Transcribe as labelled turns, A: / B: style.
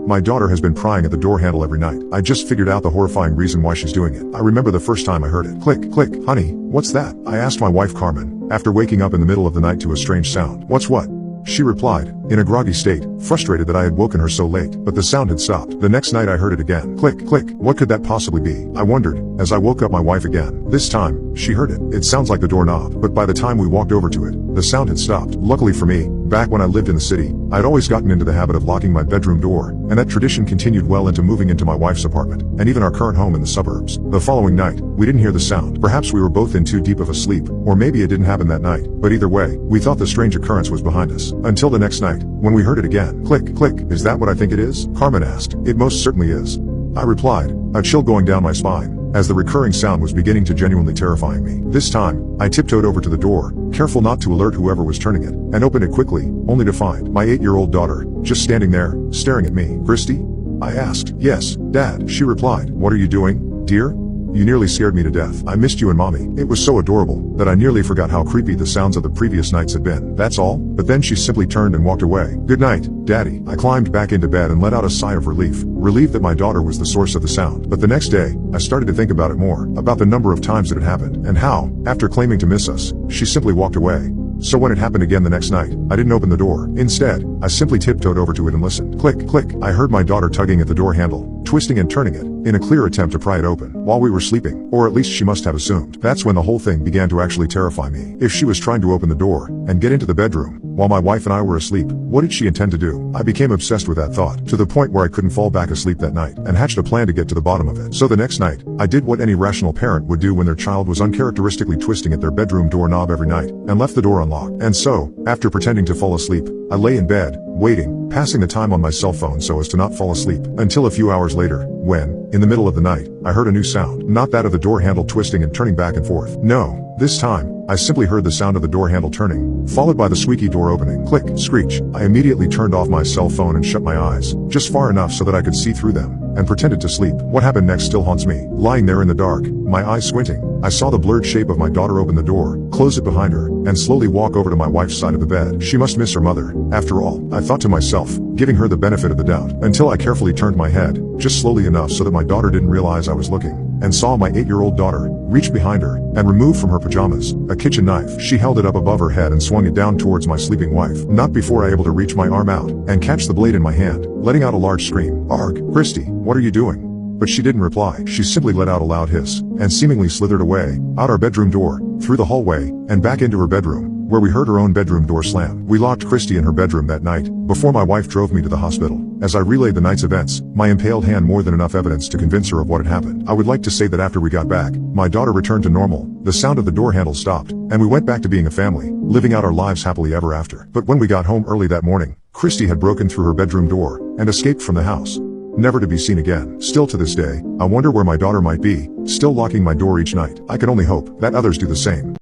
A: My daughter has been prying at the door handle every night. I just figured out the horrifying reason why she's doing it. I remember the first time I heard it. Click, click. Honey, what's that? I asked my wife Carmen, after waking up in the middle of the night to a strange sound. What's what? She replied, in a groggy state, frustrated that I had woken her so late, but the sound had stopped. The next night I heard it again. Click, click. What could that possibly be? I wondered, as I woke up my wife again. This time, she heard it. It sounds like the doorknob, but by the time we walked over to it, the sound had stopped. Luckily for me, back when I lived in the city, I'd always gotten into the habit of locking my bedroom door, and that tradition continued well into moving into my wife's apartment, and even our current home in the suburbs. The following night, we didn't hear the sound. Perhaps we were both in too deep of a sleep, or maybe it didn't happen that night, but either way, we thought the strange occurrence was behind us. Until the next night, when we heard it again. Click, click. Is that what I think it is? Carmen asked. It most certainly is. I replied, a chill going down my spine, as the recurring sound was beginning to genuinely terrifying me. This time, I tiptoed over to the door, careful not to alert whoever was turning it, and opened it quickly, only to find my 8-year-old daughter, just standing there, staring at me. Christy? I asked. Yes, Dad, she replied. What are you doing, dear? You nearly scared me to death. I missed you and Mommy. It was so adorable that I nearly forgot how creepy the sounds of the previous nights had been. That's all. But then she simply turned and walked away. Good night, Daddy. I climbed back into bed and let out a sigh of relief, relieved that my daughter was the source of the sound. But the next day, I started to think about it more, about the number of times it had happened, and how, after claiming to miss us, she simply walked away. So when it happened again the next night, I didn't open the door. Instead, I simply tiptoed over to it and listened. Click, click. I heard my daughter tugging at the door handle, twisting and turning it, in a clear attempt to pry it open, while we were sleeping, or at least she must have assumed. That's when the whole thing began to actually terrify me. If she was trying to open the door, and get into the bedroom, while my wife and I were asleep, what did she intend to do? I became obsessed with that thought, to the point where I couldn't fall back asleep that night, and hatched a plan to get to the bottom of it. So the next night, I did what any rational parent would do when their child was uncharacteristically twisting at their bedroom doorknob every night, and left the door unlocked. And so, after pretending to fall asleep, I lay in bed, waiting, passing the time on my cell phone so as to not fall asleep, until a few hours later, when, in the middle of the night, I heard a new sound. Not that of the door handle twisting and turning back and forth. No, this time, I simply heard the sound of the door handle turning, followed by the squeaky door opening. Click, screech. I immediately turned off my cell phone and shut my eyes, just far enough so that I could see through them, and pretended to sleep. What happened next still haunts me. Lying there in the dark, my eyes squinting, I saw the blurred shape of my daughter open the door, close it behind her, and slowly walk over to my wife's side of the bed. She must miss her mother, after all, I thought to myself, giving her the benefit of the doubt, until I carefully turned my head, just slowly enough so that my daughter didn't realize I was looking, and saw my 8-year-old daughter reach behind her and remove from her pajamas a kitchen knife. She held it up above her head and swung it down towards my sleeping wife, not before I able to reach my arm out and catch the blade in my hand, letting out a large scream. Arg, Christy, what are you doing? But she didn't reply. She simply let out a loud hiss, and seemingly slithered away, out our bedroom door, through the hallway, and back into her bedroom, where we heard her own bedroom door slam. We locked Christy in her bedroom that night, before my wife drove me to the hospital. As I relayed the night's events, my impaled hand more than enough evidence to convince her of what had happened. I would like to say that after we got back, my daughter returned to normal, the sound of the door handle stopped, and we went back to being a family, living out our lives happily ever after. But when we got home early that morning, Christy had broken through her bedroom door, and escaped from the house, never to be seen again. Still to this day, I wonder where my daughter might be, still locking my door each night. I can only hope that others do the same.